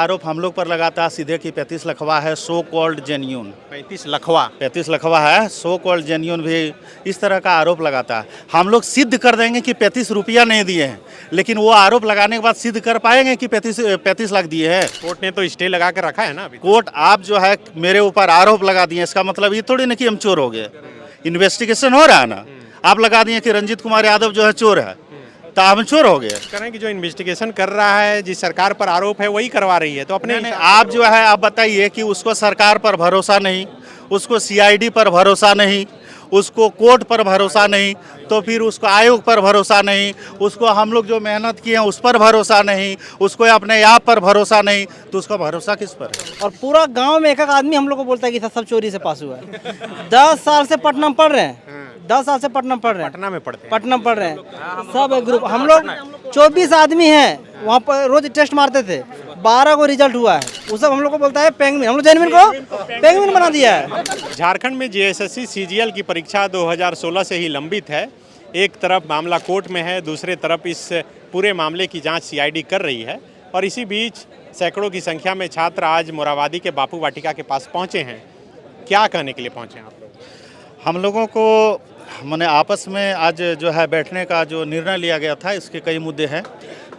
आरोप हम लोग पर लगाता है सीधे कि 35 लखवा है, सो कॉल्ड जेन्यून। 35 लखवा है, सो कॉल्ड जेन्यून भी इस तरह का आरोप लगाता है। हम लोग सिद्ध कर देंगे कि 35 रुपया नहीं दिए हैं, लेकिन वो आरोप लगाने के बाद सिद्ध कर पाएंगे कि 35 लाख दिए हैं। कोर्ट ने तो स्टे लगा कर रखा है ना अभी। कोर्ट आप जो है मेरे ऊपर आरोप लगा दिए, इसका मतलब ये थोड़ी ना कि हम चोर हो गए। इन्वेस्टिगेशन हो रहा है ना, आप लगा दिए कि रंजीत कुमार यादव जो है चोर है, तो हम चोर हो गए। कह रहे हैं कि जो इन्वेस्टिगेशन कर रहा है, जिस सरकार पर आरोप है वही करवा रही है, तो अपने नहीं, आप जो है आप बताइए कि उसको सरकार पर भरोसा नहीं, उसको सीआईडी पर भरोसा नहीं, उसको कोर्ट पर भरोसा नहीं, तो फिर उसको आयोग पर भरोसा नहीं, उसको हम लोग जो मेहनत किए हैं उस पर भरोसा नहीं, उसको अपने आप पर भरोसा नहीं, तो उसका भरोसा किस पर है? और पूरा गांव में एक एक आदमी हम लोग को बोलता है कि सब चोरी से पास हुआ है। 10 साल से पटना में पढ़ रहे हैं, 10 साल से पटना में पढ़ रहे हैं, पटना में पढ़ते हैं। पटना में पढ़ रहे हैं सब एक ग्रुप। हम लोग 24 आदमी हैं, वहाँ पर रोज टेस्ट मारते थे, 12 को रिजल्ट हुआ है। वो सब हम लोग को बोलता है पेंगुइन, हम लोग जेनविन को पेंगुइन बना दिया है। झारखंड में जेएसएससी सीजीएल की परीक्षा 2016 से ही लंबित है। एक तरफ मामला कोर्ट में है, दूसरे तरफ इस पूरे मामले की जांच सीआईडी कर रही है। और इसी बीच सैकड़ों की संख्या में छात्र आज मोराबादी के बापू वाटिका के पास पहुंचे हैं। क्या कहने के लिए पहुंचे हैं आप लोग? हम लोगों को मैंने आपस में आज जो है बैठने का जो निर्णय लिया गया था, इसके कई मुद्दे हैं।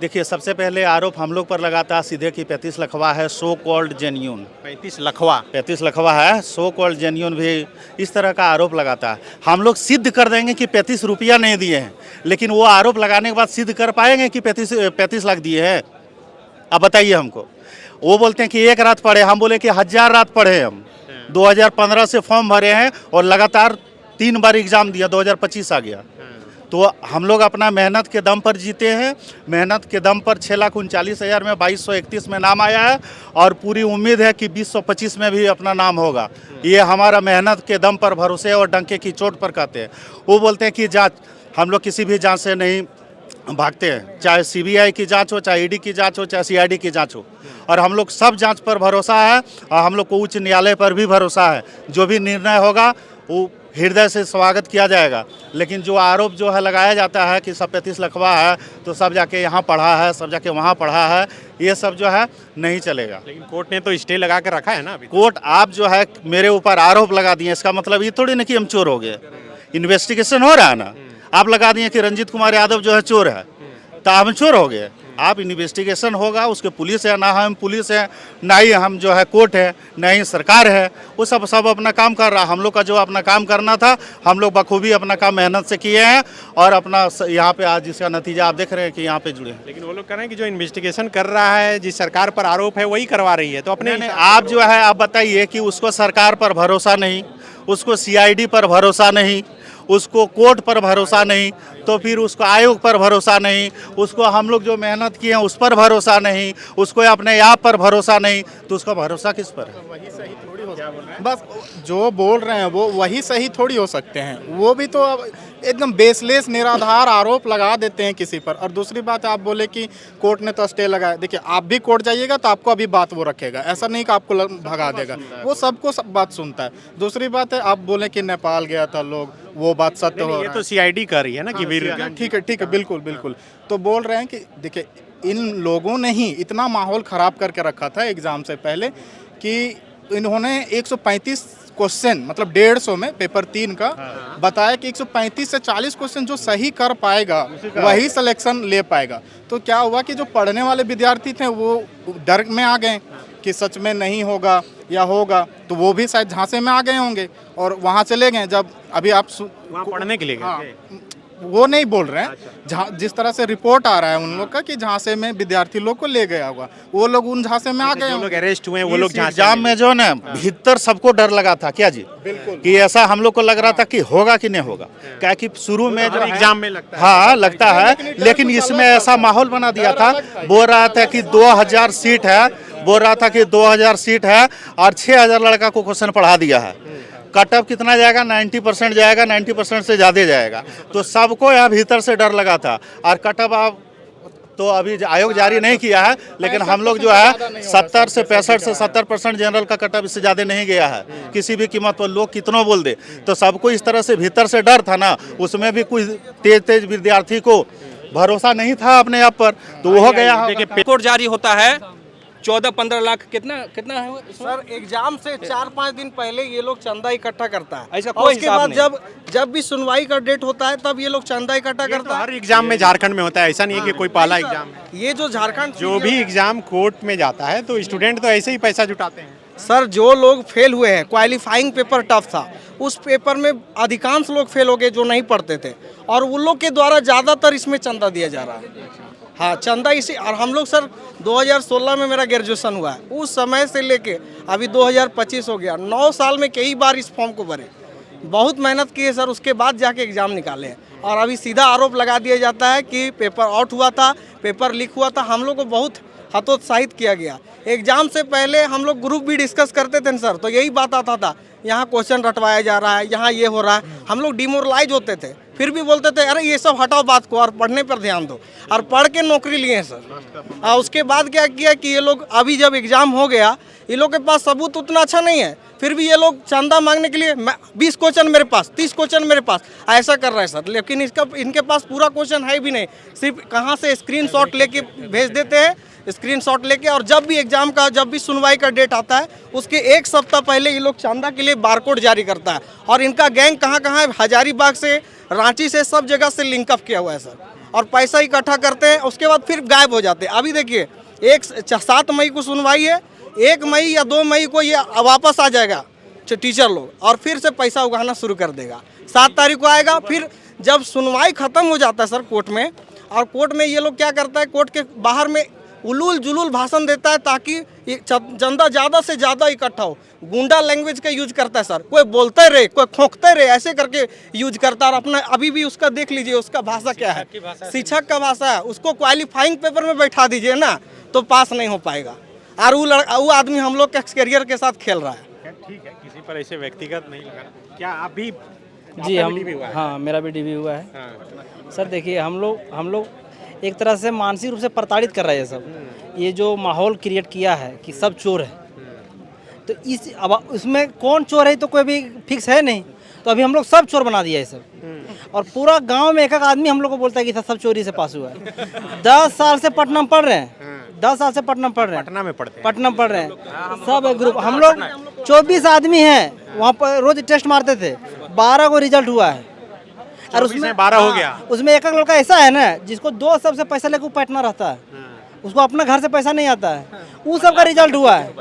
देखिए, सबसे पहले आरोप हम लोग पर लगाता है सीधे कि 35 लखवा है, सो कॉल्ड जेन्यून। 35 लखवा 35 लखवा है, सो कॉल्ड जेन्यून भी इस तरह का आरोप लगाता है। हम लोग सिद्ध कर देंगे कि 35 रुपया नहीं दिए हैं, लेकिन वो आरोप लगाने के बाद सिद्ध कर पाएंगे कि 35 लाख दिए हैं? अब बताइए हमको। वो बोलते हैं कि एक रात पढ़े, हम बोले कि 1000 रात पढ़े हम। 2015 से फॉर्म भरे हैं और लगातार 3 बार एग्ज़ाम दिया, 2025 आ गया। तो हम लोग अपना मेहनत के दम पर जीते हैं। मेहनत के दम पर 6,39,000 में 2231 में नाम आया है और पूरी उम्मीद है कि 2025 में भी अपना नाम होगा। ये हमारा मेहनत के दम पर भरोसे और डंके की चोट पर कहते हैं। वो बोलते हैं कि जांच, हम लोग किसी भी जांच से नहीं भागते हैं, चाहे सीबीआई की जांच हो, चाहे ईडी की जांच हो, चाहे सीआईडी की जांच हो। और हम लोग सब जांच पर भरोसा है और हम लोग को उच्च न्यायालय पर भी भरोसा है। जो भी निर्णय होगा वो हृदय से स्वागत किया जाएगा। लेकिन जो आरोप जो है लगाया जाता है कि सब 35 लखवा है, तो सब जाके यहाँ पढ़ा है, सब जाके वहाँ पढ़ा है, ये सब जो है नहीं चलेगा। लेकिन कोर्ट ने तो स्टे लगा कर रखा है ना अभी। कोर्ट आप जो है मेरे ऊपर आरोप लगा दिए, इसका मतलब ये थोड़ी ना कि हम चोर हो गए। इन्वेस्टिगेशन हो रहा है ना, आप लगा दिए कि रंजीत कुमार यादव जो है चोर है, तो हम चोर हो गए। आप इन्वेस्टिगेशन होगा, उसके पुलिस है, ना हम पुलिस है, ना ही हम जो है कोर्ट है, ना ही सरकार है। वो सब अपना काम कर रहा है। हम लोग का जो अपना काम करना था, हम लोग बखूबी अपना काम मेहनत से किए हैं और अपना यहाँ पे आज जिसका नतीजा आप देख रहे हैं कि यहाँ पे जुड़े हैं। लेकिन वो लोग कह रहे हैं कि जो इन्वेस्टिगेशन कर रहा है, जिस सरकार पर आरोप है वही करवा रही है, तो अपने नहीं, आप जो है आप बताइए कि उसको सरकार पर भरोसा नहीं, उसको सीआईडी पर भरोसा नहीं, उसको कोर्ट पर भरोसा नहीं, तो फिर उसको आयोग पर भरोसा नहीं, उसको हम लोग जो मेहनत किए हैं उस पर भरोसा नहीं, उसको अपने आप पर भरोसा नहीं, तो उसका भरोसा किस पर है? वही सही थोड़ी हो सकता है। बस जो बोल रहे हैं वो वही सही थोड़ी हो सकते हैं। वो भी तो अब एकदम बेसलेस निराधार आरोप लगा देते हैं किसी पर। और दूसरी बात आप बोले कि कोर्ट ने तो स्टे लगाया। देखिए, आप भी कोर्ट जाइएगा तो आपको अभी बात वो रखेगा, ऐसा नहीं कि आपको भगा देगा। वो सबको सब बात सुनता है। दूसरी बात है, आप बोले कि नेपाल गया था लोग, वो बात सत्य हो। ये तो सीआईडी कर रही है ना कि ठीक है, बिल्कुल बिल्कुल। तो बोल रहे हैं कि देखिए, इन लोगों ने ही इतना माहौल ख़राब करके रखा था एग्ज़ाम से पहले कि इन्होंने 135 क्वेश्चन, मतलब 150 में पेपर 3 का बताया कि 135 से 40 क्वेश्चन जो सही कर पाएगा वही सिलेक्शन ले पाएगा। तो क्या हुआ कि जो पढ़ने वाले विद्यार्थी थे वो डर में आ गए कि सच में नहीं होगा या होगा, तो वो भी शायद झांसे में आ गए होंगे और वहाँ चले गए। जब अभी आप वहाँ पढ़ने के लिए गए थे? वो नहीं बोल रहे हैं, जिस तरह से रिपोर्ट आ रहा है उन लोग का कि झांसे में विद्यार्थी लोग को ले गया होगा, वो लोग उन झांसे में आ गए। जो लोग अरेस्ट हुए वो लोग एग्जाम में जो ना भीतर सबको डर लगा था क्या जी, कि ऐसा हम लोग को लग रहा था कि होगा कि नहीं होगा। क्या कि शुरू में जो एग्जाम में लगता है, हाँ लगता है, लेकिन इसमें ऐसा माहौल बना दिया था। बोल रहा था कि 2000 सीट है, बोल रहा था कि 2000 सीट है और 6000 लड़का को क्वेश्चन पढ़ा दिया है। कट ऑफ कितना जाएगा? 90% जाएगा, 90% से ज़्यादा जाएगा। तो सबको यहाँ भीतर से डर लगा था। और कट ऑफ आप तो अभी आयोग जारी नहीं किया है, लेकिन हम लोग जो है 70 से 65 से 70% जनरल का कट ऑफ इससे ज़्यादा नहीं गया है किसी भी कीमत पर। लोग कितनों बोल दे, तो सबको इस तरह से भीतर से डर था ना। उसमें भी कुछ तेज विद्यार्थी को भरोसा नहीं था अपने आप पर, तो वो हो गया। देखिए, पेपर जारी होता है 14-15 लाख कितना कितना है इसमें? सर एग्जाम से 4-5 दिन पहले ये लोग चंदा इकट्ठा करता है ऐसा और कोई उसके हिसाब बाद नहीं। जब भी सुनवाई का डेट होता है तब ये लोग चंदा इकट्ठा ये तो करता हर एग्जाम में झारखंड में होता है, ऐसा नहीं है कि कोई पहला एग्जाम है। है। ये जो झारखंड जो भी एग्जाम कोर्ट में जाता है तो स्टूडेंट तो ऐसे ही पैसा जुटाते हैं। सर जो लोग फेल हुए हैं, क्वालिफाइंग पेपर टफ था, उस पेपर में अधिकांश लोग फेल हो गए जो नहीं पढ़ते थे, और उन लोग के द्वारा ज़्यादातर इसमें चंदा दिया जा रहा है। हाँ चंदा इसी, और हम लोग सर 2016 में मेरा ग्रेजुएशन हुआ है, उस समय से लेके अभी 2025 हो गया, 9 साल में कई बार इस फॉर्म को भरे, बहुत मेहनत की है सर, उसके बाद जाके एग्ज़ाम निकाले हैं। और अभी सीधा आरोप लगा दिया जाता है कि पेपर आउट हुआ था, पेपर लीक हुआ था। हम लोग को बहुत हतोत्साहित किया गया। एग्जाम से पहले हम लोग ग्रुप भी डिस्कस करते थे सर, तो यही बात आता था, यहाँ क्वेश्चन रटवाया जा रहा है, यहाँ ये हो रहा है। हम लोग डिमोरलाइज होते थे, फिर भी बोलते थे अरे ये सब हटाओ बात को और पढ़ने पर ध्यान दो, और पढ़ के नौकरी लिए हैं सर। और उसके बाद क्या किया कि ये लोग अभी जब एग्ज़ाम हो गया, ये लोग के पास सबूत उतना अच्छा नहीं है, फिर भी ये लोग चंदा मांगने के लिए 20 क्वेश्चन मेरे पास, 30 क्वेश्चन मेरे पास, ऐसा कर रहा है सर। लेकिन इनके पास पूरा क्वेश्चन है भी नहीं, सिर्फ कहाँ से स्क्रीनशॉट लेके भेज देते हैं, स्क्रीनशॉट लेके, और जब भी एग्जाम का, जब भी सुनवाई का डेट आता है उसके 1 सप्ताह पहले ये लोग चंदा के लिए बारकोड जारी करता है। और इनका गैंग कहाँ कहाँ है, हजारीबाग से, रांची से, सब जगह से लिंकअप किया हुआ है सर। और पैसा इकट्ठा करते हैं, उसके बाद फिर गायब हो जाते हैं। अभी देखिए 7 मई को सुनवाई है, 1 मई या 2 मई को ये वापस आ जाएगा टीचर लोग, और फिर से पैसा उगाना शुरू कर देगा। 7 तारीख को आएगा, फिर जब सुनवाई खत्म हो जाता है सर कोर्ट में, और कोर्ट में ये लोग क्या करता है, कोर्ट के बाहर में उलूल जुलूल भाषण देता है ताकि चंदा ज़्यादा से ज़्यादा इकट्ठा हो। गुंडा लैंग्वेज का यूज करता है सर, कोई बोलते रहे, कोई खोंकते रहे, ऐसे करके यूज करता है। और अपना अभी भी उसका देख लीजिए, उसका भाषा क्या है, शिक्षक का भाषा है। उसको क्वालिफाइंग पेपर में बैठा दीजिए ना तो पास नहीं हो पाएगा। और वो आदमी हम लोग के कैरियर के साथ खेल रहा है। ठीक है, किसी पर ऐसे व्यक्तिगत नहीं लगाना। क्या आप भी जी आपका हम, भी DB हुआ है? हाँ मेरा भी डीबी हुआ है। हाँ। सर देखिए हम लोग एक तरह से मानसिक रूप से प्रताड़ित कर रहे हैं सब। ये जो माहौल क्रिएट किया है कि सब चोर है, तो अब उसमें कौन चोर है तो कोई भी फिक्स है नहीं, तो अभी हम लोग सब चोर बना दिया है सब। और पूरा गांव में एक आदमी हम लोग को बोलता है कि सब चोरी से पास हुआ है। 10 साल से पटना में पढ़ रहे हैं, 10 साल से पटना में पढ़ रहे हैं, पटना में पढ़ते हैं। पटना में पढ़ रहे हैं सब एक ग्रुप। हम लोग 24 आदमी हैं, वहाँ पर रोज टेस्ट मारते थे, 12 को रिजल्ट हुआ है। और उसमें 12 हो गया। उसमें एक लड़का ऐसा है ना जिसको 2 सबसे पैसा लेकर पटना रहता है, उसको अपना घर से पैसा नहीं आता है, वो सब का रिजल्ट हुआ है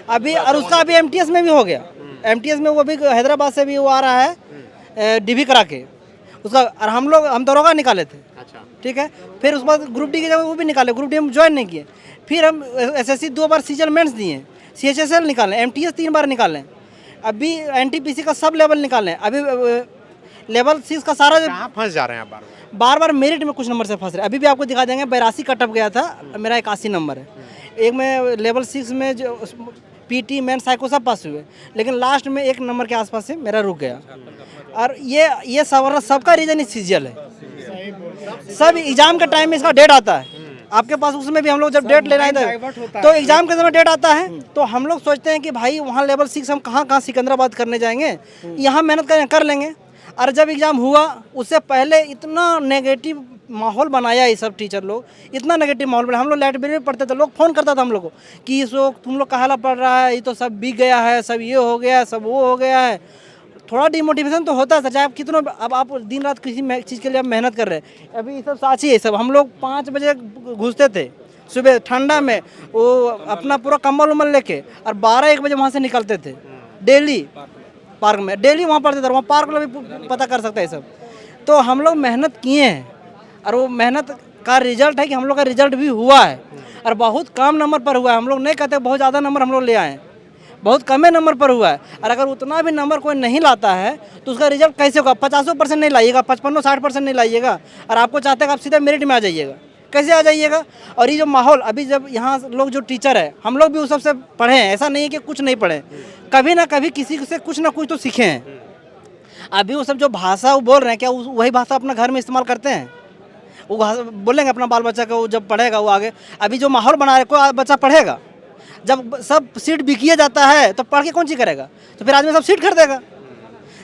अभी। और उसका अभी एमटीएस में भी हो गया, एमटीएस में वो भी हैदराबाद से भी वो आ रहा है डीबी करा के उसका। और हम दरोगा निकाले थे, ठीक है। फिर उसके बाद ग्रुप डी की जगह वो भी निकाले, ग्रुप डी हम ज्वाइन नहीं किए। फिर हम एसएससी 2 बार सीजल मेंस दिए, सीएचएसएल निकाले, एमटीएस 3 बार निकाले, अभी एनटीपीसी का सब लेवल निकाले, अभी लेवल 6 का सारा। कहाँ फंस जा रहे हैं आप बार बार मेरिट में कुछ नंबर से फंस रहे। अभी भी आपको दिखा देंगे, 82 कटअप गया था, मेरा 81 नंबर है। एक में लेवल 6 में जो पीटी मेन साइको सब पास हुए, लेकिन लास्ट में 1 नंबर के आसपास से मेरा रुक गया। और ये सबका रीजन इस सीजल है। सब एग्जाम के टाइम में इसका डेट आता है आपके पास, उसमें भी हम लोग जब डेट लेना है तो एग्जाम के समय डेट आता है, तो हम लोग सोचते हैं कि भाई वहाँ लेवल 6 हम कहाँ सिकंदराबाद करने जाएंगे, यहाँ मेहनत कर लेंगे। और जब एग्ज़ाम हुआ उससे पहले इतना नेगेटिव माहौल बनाया ये सब टीचर लोग, इतना नेगेटिव माहौल बनाया। हम लोग लाइब्रेरी में पढ़ते थे, लोग फ़ोन करता था हम लोग को कि इस वक्त तुम लोग कहाँ पढ़ रहा है, ये तो सब बिक गया है, सब ये हो गया है, सब वो हो गया है। थोड़ा डिमोटिवेशन तो होता है सर, चाहे आप कितना, अब आप दिन रात किसी चीज़ के लिए आप मेहनत कर रहे हैं। अभी ये सब साची है सब। हम लोग 5 बजे घुसते थे सुबह ठंडा में, वो अपना पूरा कम्बल उम्बल लेके, और 12-1 बजे वहाँ से निकलते थे डेली पार्क में, डेली वहाँ पढ़ते थे। वहाँ पार्क में भी पता कर सकते हैं सब। तो हम लोग मेहनत किए हैं, और वो मेहनत का रिजल्ट है कि हम लोग का रिजल्ट भी हुआ है, और बहुत कम नंबर पर हुआ है। हम लोग नहीं कहते बहुत ज़्यादा नंबर हम लोग ले आए हैं, बहुत कम नंबर पर हुआ है। और अगर उतना भी नंबर कोई नहीं लाता है तो उसका रिजल्ट कैसे होगा? 50% नहीं लाइएगा, 55-60% नहीं लाइएगा, और आपको चाहते हैं आप सीधे मेरिट में आ जाइएगा, कैसे आ जाइएगा? और ये जो माहौल अभी, जब यहाँ लोग जो टीचर है, हम लोग भी उस सबसे पढ़े हैं, ऐसा नहीं है कि कुछ नहीं पढ़े, कभी ना कभी किसी से कुछ ना कुछ तो सीखे हैं। अभी वो सब जो भाषा वो बोल रहे हैं, क्या वही भाषा अपना घर में इस्तेमाल करते हैं? वो बोलेंगे अपना बाल बच्चा को, जब पढ़ेगा वो आगे। अभी जो माहौल बना रहे, कोई बच्चा पढ़ेगा? जब सब सीट बिकिए जाता है तो पढ़ के कौन सी करेगा? तो फिर आदमी सब सीट खरीदेगा।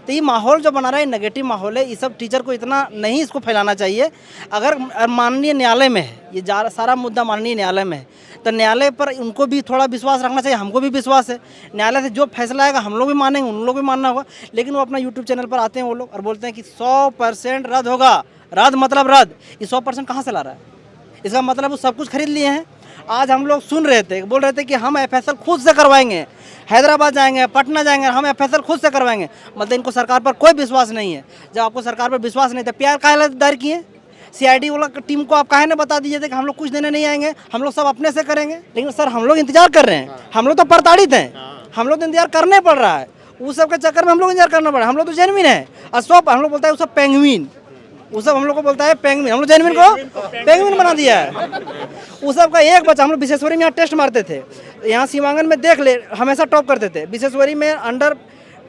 तो ये माहौल जो बना रहा है नेगेटिव माहौल है, ये सब टीचर को इतना नहीं इसको फैलाना चाहिए। अगर माननीय न्यायालय में है ये सारा मुद्दा माननीय न्यायालय में है, तो न्यायालय पर उनको भी थोड़ा विश्वास रखना चाहिए, हमको भी विश्वास है। न्यायालय से जो फैसला आएगा हम लोग भी मानेंगे, उन लोग भी मानना होगा। लेकिन वो अपना यूट्यूब चैनल पर आते हैं वो लोग और बोलते हैं कि 100% रद्द होगा। रद्द मतलब रद्द, ये 100% कहाँ से ला रहा है? इसका मतलब वो सब कुछ खरीद लिए हैं। आज हम लोग सुन रहे थे, बोल रहे थे कि हम FSL खुद से करवाएंगे, हैदराबाद जाएंगे, पटना जाएंगे, हम FSL खुद से करवाएंगे। मतलब इनको सरकार पर कोई विश्वास नहीं है। जब आपको सरकार पर विश्वास नहीं था, प्यार काहे दायर किए? CID वाला टीम को आप काहे ने बता दीजिए थे कि हम लोग कुछ देने नहीं आएंगे, हम लोग सब अपने से करेंगे। लेकिन सर हम लोग इंतजार कर रहे हैं, हम लोग तो प्रताड़ित हैं, हम लोग तो इंतजार करने पड़ रहा है। उस सब के चक्कर में हम लोग इंतजार करना पड़ा। हम लोग तो जेनविन है, और सब हम लोग बोलता है वो सब पेंगुइन, वो सब हम लोग को बोलता है पेंगुइन। हम लोग जेनविन को पेंगुइन बना दिया है। उस सब का एक बच्चा, हम लोग विशेश्वरी में यहाँ टेस्ट मारते थे, यहाँ सीमांगन में देख ले हमेशा टॉप करते थे। विशेश्वरी में अंडर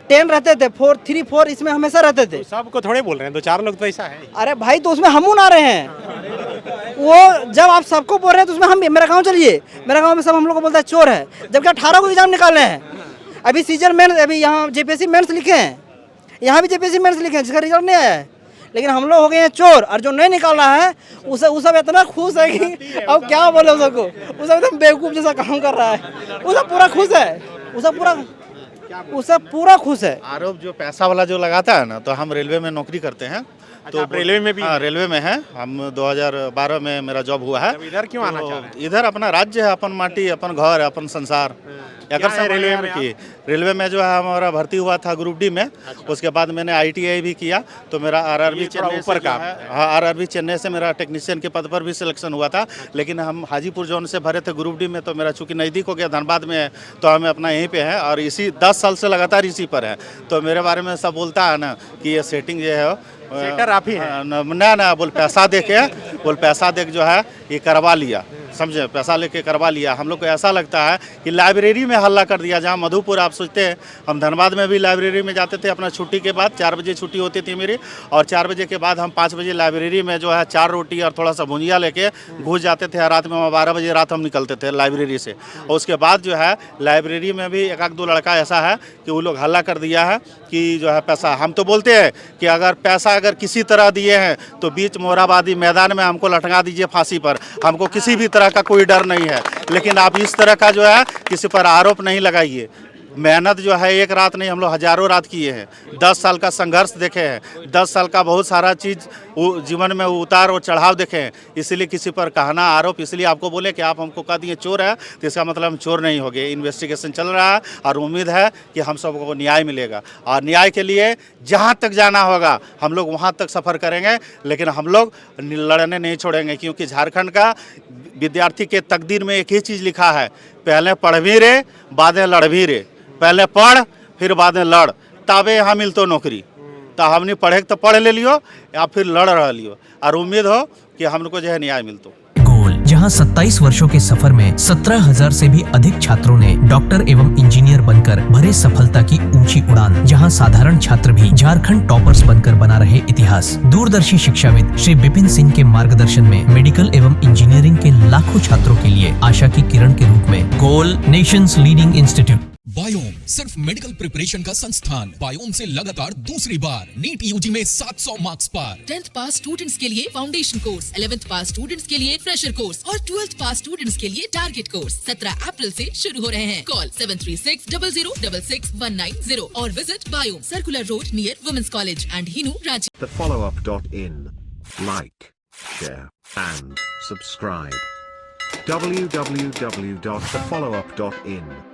10 रहते थे, 4, 3, 4 इसमें हमेशा रहते थे। सबको थोड़े बोल रहे हैं, 2-4 लोग तो ऐसा है। अरे भाई तो उसमें हम ना रहे हैं। वो जब आप सबको बोल रहे हैं तो उसमें हम, मेरा गांव चलिए, मेरा गांव में सब हम लोग को बोलता है चोर है, जबकि 18 को एग्जाम निकालने हैं। अभी सीजन मेंस, अभी यहाँ JPSC मेंस लिखे हैं, यहाँ भी JPSC मेंस लिखे हैं जिसका रिजल्ट नहीं आया है। लेकिन हम लोग हो गए हैं चोर, और जो नहीं निकाल रहा है उस सब इतना खुश है कि अब क्या बोले उसको, वो सब एकदम बेवकूफ़ जैसा काम कर रहा है। वो सब पूरा खुश है, वो सब पूरा खुश है। आरोप जो पैसा वाला जो लगाता है ना, तो हम रेलवे में नौकरी करते हैं। तो आप रेलवे में भी? हाँ, रेलवे में है। हम 2012 में मेरा जॉब हुआ है। तब इधर क्यों आना चाह रहे हैं? इधर अपना राज्य है, अपन माटी, अपन घर, अपन संसार। क्या है रेलवे में की रेलवे में जो है हमारा भर्ती हुआ था ग्रुप डी में। उसके बाद मैंने ITI भी किया, तो मेरा RRB चेन्नई ऊपर का, हाँ RRB चेन्नई से मेरा टेक्नीशियन के पद पर भी सिलेक्शन हुआ था। लेकिन हम हाजीपुर जोन से भरे थे ग्रुप डी में, तो मेरा चूंकि नज़दीक हो गया, धनबाद में है, तो हमें अपना यहीं पे है और इसी 10 साल से लगातार इसी पर है। तो मेरे बारे में सब बोलता है ना कि ये सेटिंग जो है सेटर आप ही हैं। ना बोल पैसा दे के, बोल पैसा दे के जो है ये करवा लिया, समझे, पैसा लेके करवा लिया। हम लोग को ऐसा लगता है कि लाइब्रेरी में हल्ला कर दिया। जहाँ मधुपुर आप सोचते हैं, हम धनबाद में भी लाइब्रेरी में जाते थे अपना छुट्टी के बाद, 4 बजे छुट्टी होती थी मेरी, और 4 बजे के बाद हम 5 बजे लाइब्रेरी में जो है 4 रोटी और थोड़ा सा भुजिया लेके घुस जाते थे। रात में 12 बजे रात हम निकलते थे लाइब्रेरी से। और उसके बाद जो है लाइब्रेरी में भी 1-2 लड़का ऐसा है कि वो लोग हल्ला कर दिया है कि जो है पैसा, हम तो बोलते हैं कि अगर पैसा अगर किसी तरह दिए हैं तो बीच मोराबादी मैदान में हमको लटका दीजिए फांसी पर, हमको किसी भी तरह का कोई डर नहीं है। लेकिन आप इस तरह का जो है किसी पर आरोप नहीं लगाइए। मेहनत जो है एक रात नहीं, हम लोग हजारों रात किए हैं। 10 साल का संघर्ष देखे हैं, 10 साल का बहुत सारा चीज़ जीवन में उतार और चढ़ाव देखे हैं। इसलिए किसी पर कहना आरोप, इसलिए आपको बोले कि आप हमको कह दिए चोर है, तो इसका मतलब हम चोर नहीं हो गए। इन्वेस्टिगेशन चल रहा है और उम्मीद है कि हम सबको न्याय मिलेगा, और न्याय के लिए जहाँ तक जाना होगा हम लोग वहाँ तक सफ़र करेंगे। लेकिन हम लोग लड़ने नहीं छोड़ेंगे, क्योंकि झारखंड का विद्यार्थी के तकदीर में एक ही चीज़ लिखा है, पहले पढ़ भी रे बाद में लड़ भी रे। पहले पढ़ फिर बाद में लड़, तबे यहाँ मिलतो नौकरी। तो हमने पढ़े तो पढ़ ले लियो या फिर लड़ रह लियो, और उम्मीद हो कि हमको जो है न्याय मिलतो। गोल, जहां 27 वर्षों के सफर में 17,000 से भी अधिक छात्रों ने डॉक्टर एवं इंजीनियर बनकर भरे सफलता की ऊंची उड़ान, जहां साधारण छात्र भी झारखंड टॉपर्स बनकर बना रहे इतिहास। दूरदर्शी शिक्षाविद श्री विपिन सिंह के मार्गदर्शन में मेडिकल एवं इंजीनियरिंग के लाखों छात्रों के लिए आशा की किरण के रूप में गोल, नेशंस लीडिंग इंस्टीट्यूट। बायोम सिर्फ मेडिकल प्रिपरेशन का संस्थान। बायोम से लगातार दूसरी बार नीट यूजी में 700 मार्क्स पार। 10th पास स्टूडेंट्स के लिए फाउंडेशन कोर्स, 11th पास स्टूडेंट्स के लिए फ्रेशर कोर्स और 12th पास स्टूडेंट्स के लिए टारगेट कोर्स 17 अप्रैल से शुरू हो रहे हैं। कॉल 7360066190 और visit biome, circular road near women's college and Hinoo, Ranchi. TheFollowUp.in. Like, share and subscribe. www.thefollowup.in